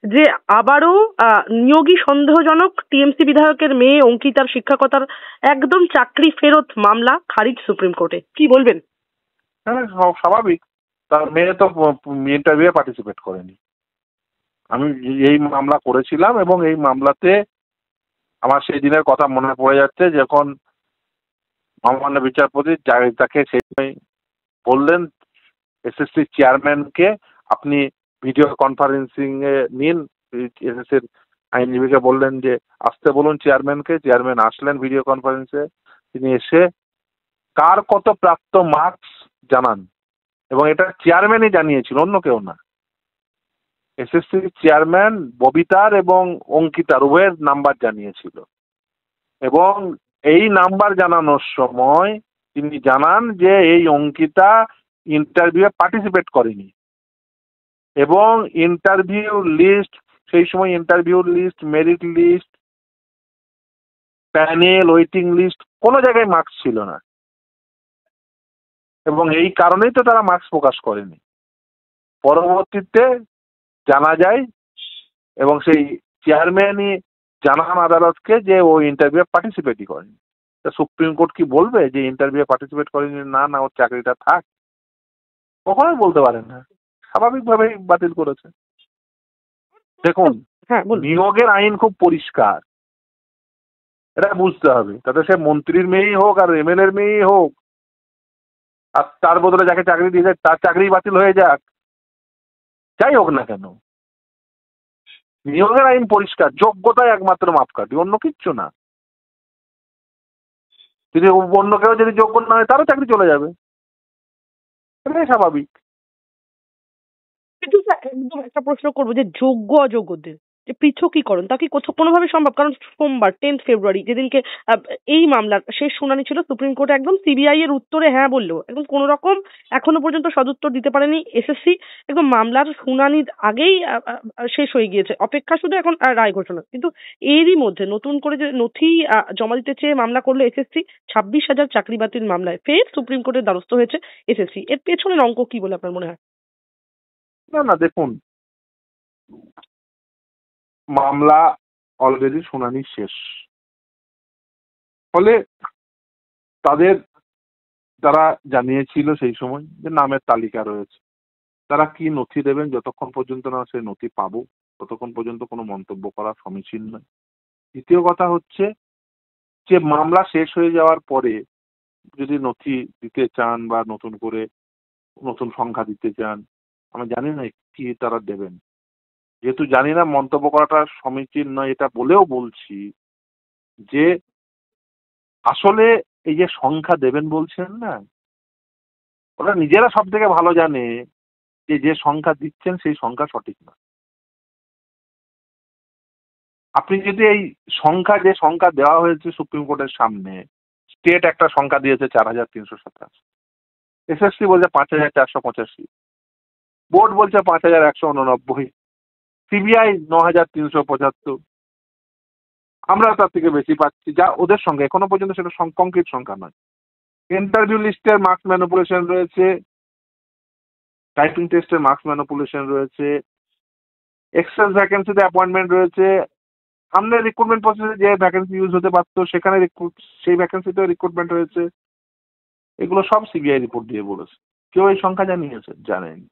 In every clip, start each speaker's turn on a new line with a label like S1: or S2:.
S1: যে আবারও নিয়োগী সন্দেহজনক টিএমসি বিধায়কের মেয়ে অঙ্কিতার শিক্ষকতার একদম চাকরি ফেরত মামলা খারিজ সুপ্রিম কোর্টে, কি বলবেন?
S2: হ্যাঁ, স্বাভাবিক। তার মেয়ে তো ইন্টারভিউ পার্টিসিপেট করেনি। আমি এই মামলা করেছিলাম এবং এই মামলাতে আমার সেই দিনের কথা মনে পড়ে যাচ্ছে, যখন মহামান্য বিচারপতি তাকে সেই সময় বললেন এসএসসি চেয়ারম্যানকে আপনি ভিডিও কনফারেন্সিং এ নিন। এসএসসির আইনজীবীকে বললেন যে আসতে বলুন চেয়ারম্যানকে। চেয়ারম্যান আসলেন ভিডিও কনফারেন্সে। তিনি এসে কার কত প্রাপ্ত মার্কস জানান, এবং এটা চেয়ারম্যানই জানিয়েছিল, অন্য কেউ না। এসএসসি চেয়ারম্যান ববিতার এবং অঙ্কিতার উভয়ের নাম্বার জানিয়েছিল, এবং এই নাম্বার জানানোর সময় তিনি জানান যে এই অঙ্কিতা ইন্টারভিউ পার্টিসিপেট করেনি, এবং ইন্টারভিউ লিস্ট, সেই সময় interview list, merit list, panel, waiting list কোনো জায়গায় মার্কস ছিল না, এবং এই কারণেই তো তারা মার্কস প্রকাশ করেনি। পরবর্তীতে জানা যায় এবং সেই চেয়ারম্যানই জানান আদালতকে যে ও ইন্টারভিউ পার্টিসিপেটই করেনি। সুপ্রিম কোর্ট কি বলবে যে ইন্টারভিউ পার্টিসিপেট করেনি, না না ওর চাকরিটা থাক? কখনোই বলতে পারেন না, স্বাভাবিকভাবেই বাতিল করেছে। দেখুন, নিয়োগের আইন খুব পরিষ্কার, এটা বুঝতে হবে। তাতে সে মন্ত্রীর মেয়েই হোক আর এমএলএ এর মেয়েই হোক, আর তার বদলে যাকে চাকরি দিয়েছে তার চাকরি বাতিল হয়ে যাক, যাই হোক না কেন, নিয়োগের আইন পরিষ্কার। যোগ্যতাই একমাত্র মাপকাঠি, অন্য কিচ্ছু না। যদি অন্য কেউ যদি যোগ্য না হয় তারও চাকরি চলে যাবে, এটাই স্বাভাবিক।
S1: কিন্তু স্যার একদম একটা প্রশ্ন করবো, যে যোগ্য অযোগ্যদের যে পৃথকীকরণ তা কি কোনোভাবে সম্ভব? কারণ সোমবার 10 ফেব্রুয়ারি যেদিনকে এই মামলার শেষ শুনানি ছিল, সুপ্রিম কোর্টে একদম সিবিআই এর উত্তরে হ্যাঁ বললো, একদম কোন রকম এখনো পর্যন্ত সদুত্তর দিতে পারেনি এসএসসি। একদম মামলার শুনানির আগেই শেষ হয়ে গিয়েছে, অপেক্ষা শুধু এখন রায় ঘোষণা। কিন্তু এরই মধ্যে নতুন করে যে নথি জমা দিতে চেয়ে মামলা করলো এসএসসি, 26,000 চাকরি বাতিল মামলায় ফের সুপ্রিম কোর্টের দ্বারস্থ হয়েছে এসএসসি। এর পেছনের অঙ্ক কি বলে আপনার মনে হয়?
S2: না না, দেখুন, মামলা অলরেডি শুনানি শেষ, ফলে তাদের তারা জানিয়েছিল সেই সময় যে নামের তালিকা রয়েছে, তারা কি নথি দেবেন যতক্ষণ পর্যন্ত না সেই নথি পাবো ততক্ষণ পর্যন্ত কোনো মন্তব্য করা সমীচীন নয়। দ্বিতীয় কথা হচ্ছে যে মামলা শেষ হয়ে যাওয়ার পরে যদি নথি দিতে চান বা নতুন করে নতুন সংখ্যা দিতে চান, আমি জানি না কি তারা দেবেন। যেহেতু জানি না, মন্তব্য করাটা সমীচীন নয়, এটা বলেও বলছি যে আসলে এই যে সংখ্যা দেবেন বলছেন না, ওরা নিজেরা সব থেকে ভালো জানে যে যে সংখ্যা দিচ্ছেন সেই সংখ্যা সঠিক না। আপনি যদি এই সংখ্যা, যে সংখ্যা দেওয়া হয়েছে সুপ্রিম কোর্টের সামনে, স্টেট একটা সংখ্যা দিয়েছে 4,327, এসএসসি বলছে 5,485, বোর্ড বলছে 5,189, সিবিআই 9,375, আমরা তার থেকে বেশি পাচ্ছি, যা ওদের সঙ্গে এখনো পর্যন্ত সেটা কংক্রিট সংখ্যা নয়। ইন্টারভিউ লিস্টের মার্কস ম্যানিপুলেশন রয়েছে, টাইপিং টেস্টের মার্কস ম্যানিপুলেশন রয়েছে, এক্সেস ভ্যাকেন্সিতে অ্যাপয়েন্টমেন্ট রয়েছে, সামনে রিক্রুটমেন্ট প্রসেসে যে ভ্যাকেন্সি ইউজ হতে পারতো সেখানে সেই ভ্যাকেন্সিতেও রিক্রুটমেন্ট হয়েছে। এগুলো সব সিবিআই রিপোর্ট দিয়ে বলেছে। কেউ এই সংখ্যা জানিয়েছে? জানেনি।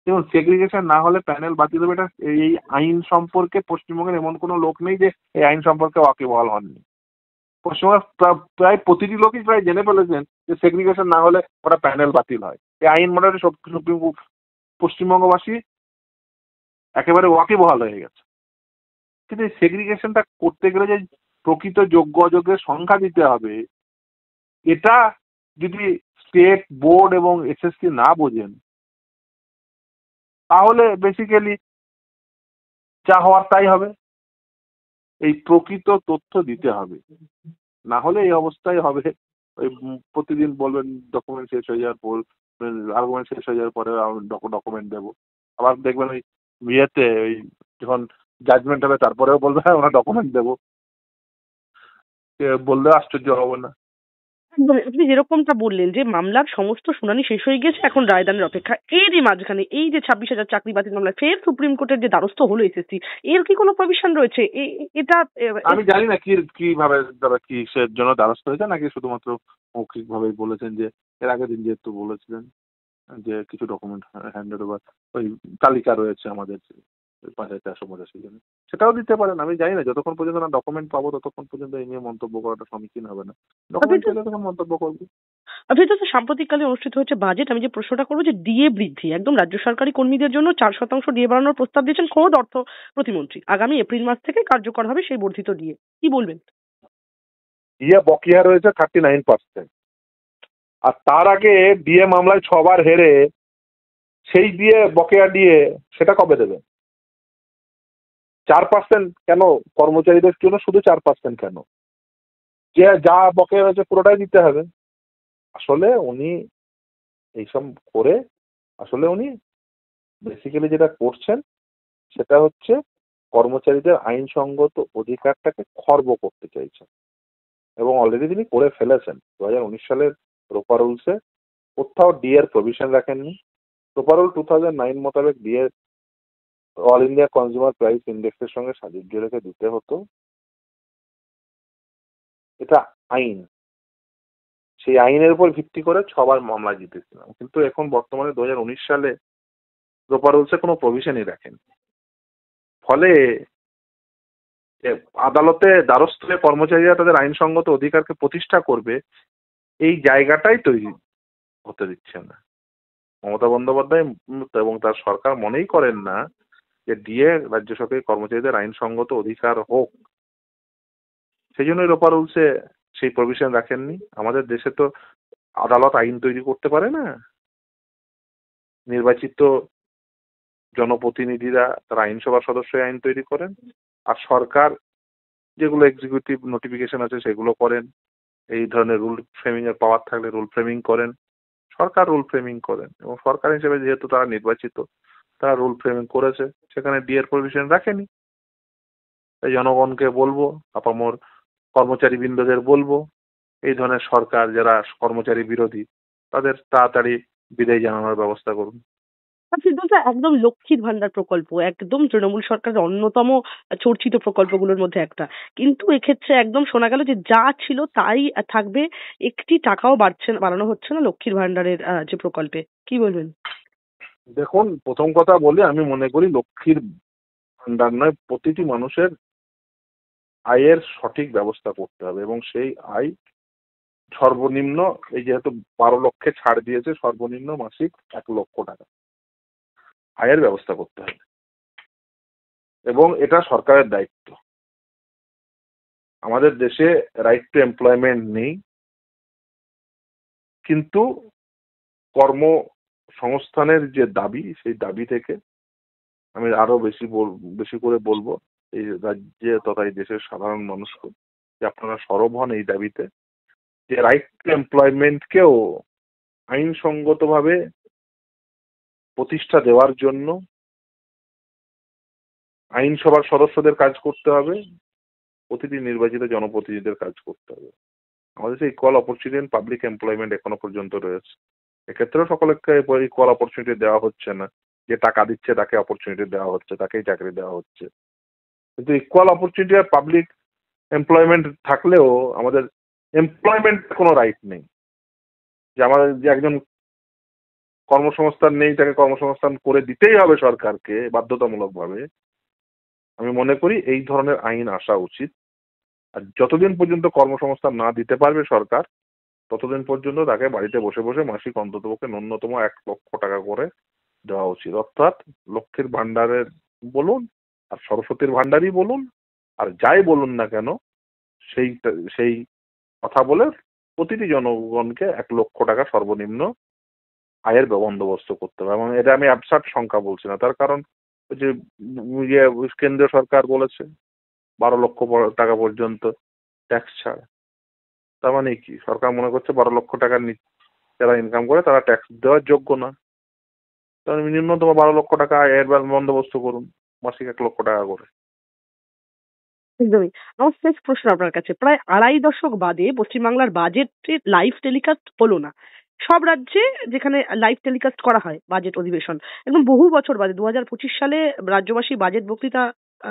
S2: দেখুন, সেগ্রিগেশন না হলে প্যানেল বাতিল হবে, এটা এই আইন সম্পর্কে পশ্চিমবঙ্গের এমন কোনো লোক নেই যে এই আইন সম্পর্কে ওয়াকিবহাল হননি। পশ্চিমবঙ্গের প্রায় প্রতিটি লোকই প্রায় জেনে ফেলেছেন যে সেগ্রিগেশন না হলে ওটা প্যানেল বাতিল হয়। এই আইন মোটামুটি সুপ্রিম পশ্চিমবঙ্গবাসী একেবারে ওয়াকিবহাল হয়ে গেছে। কিন্তু এই সেগ্রিগেশনটা করতে গেলে যে প্রকৃত যোগ্য অযোগ্যের সংখ্যা দিতে হবে, এটা যদি স্টেট বোর্ড এবং এসএসসি না বোঝেন, তাহলে বেসিক্যালি যা হওয়ার তাই হবে। এই প্রকৃত তথ্য দিতে হবে, না হলে এই অবস্থায় হবে। ওই প্রতিদিন বলবেন ডকুমেন্ট শেষ হয়ে যাওয়ার পর, আর্গুমেন্ট শেষ হয়ে যাওয়ার পরে ডকুমেন্ট দেবো, আবার দেখবেন ওই বিয়েতে ওই যখন জাজমেন্ট হবে তারপরেও বলবে হ্যাঁ ওরা ডকুমেন্ট দেবো, বললেও আশ্চর্য হবো না।
S1: একদম আপনি যেরকমটা বললেন যে মামলার সমস্ত শুনানি শেষ হয়ে গেছে, এখন রায়দানের অপেক্ষা। এরই মাঝখানে এই যে 26,000 চাকরি বাতিল মামলা ফের সুপ্রিম কোর্টের যে দ্বারস্থ হলো এসএসসি, এর কি কোনো প্রভিশন রয়েছে? এটা
S2: আমি জানি না কিভাবে তারা কিসের জন্য দ্বারস্থ হয়েছে, নাকি শুধুমাত্র মৌখিক ভাবেই বলেছেন যে এর আগের দিন যেহেতু বলেছিলেন যে কিছু ডকুমেন্ট হ্যান্ডেড ওভার, ওই তালিকা রয়েছে আমাদের 5,485 জনের, সেটাও দিতে পারেন। আমি জানি না, যতক্ষণ পর্যন্ত না ডকুমেন্ট পাবো ততক্ষণ পর্যন্ত এই নিয়ে মন্তব্য করাটা সমীচীন হবে না।
S1: আপনি
S2: ডকুমেন্ট
S1: তো
S2: পেলে তখন মন্তব্য করবো।
S1: আপনি তো সাম্প্রতিককালে অনুষ্ঠিত হয়েছে বাজেট, আমি যে প্রশ্নটা করবো যে ডিএ বৃদ্ধি, একদম রাজ্য সরকারি কর্মীদের জন্য 4% ডিএ বাড়ানোর প্রস্তাব দিয়েছেন খোদ অর্থ প্রতিমন্ত্রী। আগামী এপ্রিল মাস থেকে কার্যকর হবে সেই বর্ধিত ডিএ। কি বলবেন?
S2: ইয়ে বকেয়া রয়েছে 39%, আর তার আগে বিয়ে মামলায় 6বার হেরে সেই দিয়ে বকেয়া দিয়ে সেটা কবে দেবে? 4% কেন কর্মচারীদের জন্য? শুধু 4% কেন? যে যা বকেয়া রয়েছে পুরোটাই দিতে হবে। আসলে উনি এইসব করে, আসলে উনি বেসিক্যালি যেটা করছেন সেটা হচ্ছে কর্মচারীদের আইনসঙ্গত অধিকারটাকে খর্ব করতে চাইছেন, এবং অলরেডি তিনি করে ফেলেছেন। 2019 সালের রোপা রুলসে কোথাও ডিএর প্রভিশন রাখেননি। রোপা রুল 2009 মোতাবেক DA all India consumer price ইন্ডেক্সের সঙ্গে সাযুজ্য রেখে দিতে হতো। এটা আইন, সেই আইনের উপর ভিত্তি করে 6বার মামলা জিতেছিলাম। কিন্তু এখন বর্তমানে 2019 সালে রোপা রুলসে কোনো প্রভিশনই রাখেন। ফলে আদালতে দ্বারস্থ হয়ে কর্মচারীরা তাদের আইনসঙ্গত অধিকারকে প্রতিষ্ঠা করবে, এই জায়গাটাই তৈরি হতে দিচ্ছে না মমতা বন্দ্যোপাধ্যায় এবং তার সরকার। মনেই করেন না যে ডিএ রাজ্য সরকারি কর্মচারীদের আইনসঙ্গত অধিকার হোক, সেই জন্যই রোপা রুলসে সেই প্রভিশন রাখেননি। আমাদের দেশে তো আদালত আইন তৈরি করতে পারে না, নির্বাচিত জনপ্রতিনিধিরা তারা আইনসভার সদস্য আইন তৈরি করেন, আর সরকার যেগুলো এক্সিকিউটিভ নোটিফিকেশন আছে সেগুলো করেন। এই ধরনের রুল ফ্রেমিং এর পাওয়ার থাকলে রুল ফ্রেমিং করেন, সরকার রুল ফ্রেমিং করেন, এবং সরকার হিসেবে যেহেতু তারা নির্বাচিত, তারা রুল ফ্রেমিং করেছে, সেখানে ডিএর প্রভিশন রাখেনি। তাই জনগণকে বলবো, আপামর কর্মচারী বৃন্দদের বলবো, এই ধরনের সরকার যারা কর্মচারী বিরোধী তাদের তাড়াতাড়ি বিদায় জানানোর ব্যবস্থা করুন।
S1: আর সিদ্ধান্ত একদম লক্ষ্মীর ভান্ডার প্রকল্প, একদম তৃণমূল সরকারের অন্যতম চর্চিত প্রকল্পগুলোর মধ্যে একটা। কিন্তু এক্ষেত্রে একদম শোনা গেল যে যা ছিল তাই থাকবে, একটি টাকাও বাড়ানো হচ্ছে না লক্ষ্মীর ভান্ডারের যে প্রকল্পে। কি বলবেন?
S2: দেখুন, প্রথম কথা বলি, আমি মনে করি লক্ষ্মীর ভান্ডার নয়, প্রতিটি মানুষের আয়ের সঠিক ব্যবস্থা করতে হবে, এবং সেই আয় সর্বনিম্ন, এই যেহেতু 12 লক্ষে ছাড় দিয়েছে, সর্বনিম্ন মাসিক 1 লক্ষ টাকা আয়ের ব্যবস্থা করতে হবে, এবং এটা সরকারের দায়িত্ব। আমাদের দেশে রাইট টু এমপ্লয়মেন্ট নেই, কিন্তু কর্মসংস্থানের যে দাবি, সেই দাবি থেকে আমি আরো বেশি করে বলবো এই রাজ্যে তথা এই দেশের সাধারণ মানুষকে যে আপনারা সরব হন এই দাবিতে, যে রাইট টু এমপ্লয়মেন্টকেও আইনসঙ্গতভাবে প্রতিষ্ঠা দেওয়ার জন্য আইনসভার সদস্যদের কাজ করতে হবে, প্রতিটি নির্বাচিত জনপ্রতিনিধিদের কাজ করতে হবে। আমাদের সেই equal opportunity in public employment এখনো পর্যন্ত রয়েছে। এক্ষেত্রেও সকলকে ইকুয়াল অপরচুনিটি দেওয়া হচ্ছে না, যে টাকা দিচ্ছে তাকে অপরচুনিটি দেওয়া হচ্ছে, তাকেই চাকরি দেওয়া হচ্ছে। কিন্তু ইকুয়াল অপরচুনিটি আর পাবলিক এমপ্লয়মেন্ট থাকলেও আমাদের এমপ্লয়মেন্ট কোনো রাইট নেই, যে আমাদের যে একজন কর্মসংস্থান নেই তাকে কর্মসংস্থান করে দিতেই হবে সরকারকে বাধ্যতামূলকভাবে। আমি মনে করি এই ধরনের আইন আসা উচিত। আর যতদিন পর্যন্ত কর্মসংস্থান না দিতে পারবে সরকার, ততদিন পর্যন্ত তাকে বাড়িতে বসে বসে মাসিক অন্ততপক্ষে ন্যূনতম 1 লক্ষ টাকা করে দেওয়া উচিত। অর্থাৎ লক্ষ্মীর ভান্ডারের বলুন আর সরস্বতীর ভান্ডারই বলুন আর যাই বলুন না কেন, সেই কথা বলে প্রতিটি জনগণকে 1 লক্ষ টাকা সর্বনিম্ন আয়ের বন্দোবস্ত করতে হবে। এবং এটা আমি অ্যাবসার্ড সংখ্যা বলছি না, তার কারণ ওই যে কেন্দ্রীয় সরকার বলেছে 12 লক্ষ টাকা পর্যন্ত ট্যাক্স ছাড়। তার মানে কি, সরকার মনে করছে 12 লক্ষ টাকার যারা ইনকাম করে তারা ট্যাক্স দেওয়ার যোগ্য না। তাহলে ন্যূনতম 12 লক্ষ টাকা আয়ের বন্দোবস্ত করুন, মাসিক 1 লক্ষ টাকা করে।
S1: একদমই। আমার শেষ প্রশ্ন আপনার কাছে। প্রায় ২.৫ দশক বাদে পশ্চিমবাংলার বাজেটের লাইভ টেলিকাস্ট হলো না। সব রাজ্যে যেখানে লাইভ টেলিকাস্ট করা হয় বাজেট অধিবেশন, একদম বহু বছর বাদে ২০২৫ সালে রাজ্যবাসী বাজেট বক্তৃতা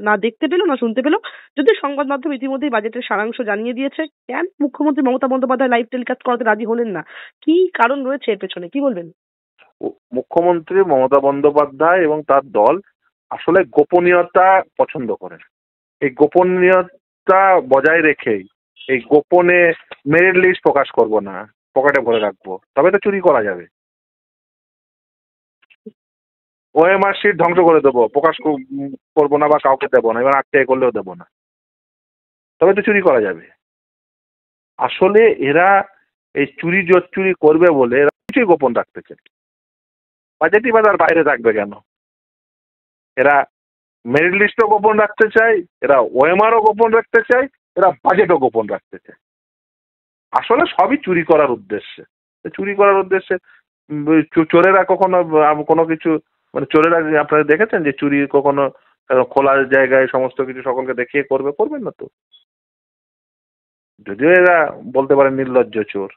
S1: না দেখতে পেল না শুনতে পেল। যদিও সংবাদ মাধ্যম ইতিমধ্যেই বাজেটের সারাংশ জানিয়ে দিয়েছে। কেন মুখ্যমন্ত্রী মমতা বন্দ্যোপাধ্যায় লাইভ টেলিকাস্ট করাতে রাজি হলেন না? কি কারণ রয়েছে এর পেছনে? কি বলবেন?
S2: মুখ্যমন্ত্রী মমতা বন্দ্যোপাধ্যায় এবং তার দল আসলে গোপনীয়তা পছন্দ করেন। এই গোপনীয়তা বজায় রেখেই এই গোপনে মেরিট লিস্ট প্রকাশ করব না, পকেটে ভরে রাখবো, তবে তো চুরি করা যাবে। ওএমআর শিট ধ্বংস করে দেবো, প্রকাশ করবো না বা কাউকে দেবো না, এবার আটকে করলেও দেবো না, তবে তো চুরি করা যাবে। আসলে এরা এই চুরি জোচ্চুরি করবে বলে এরা কিছুই গোপন রাখতে চায়। বাজেটই বা তার বাইরে থাকবে কেন? এরা মেরিট লিস্টও গোপন রাখতে চায়, এরা ওএমআরও গোপন রাখতে চায়, এরা বাজেটও গোপন রাখতে চায়। আসলে সবই চুরি করার উদ্দেশ্যে। চুরি করার উদ্দেশ্যে চোরেরা কখনো কোনো কিছু, মানে চোরেরা আপনারা দেখেছেন যে চুরি কখনো খোলা জায়গায় সমস্ত কিছু সকলকে দেখিয়ে করবেন না তো। যদিও এরা বলতে পারেন নির্লজ্জ চোর।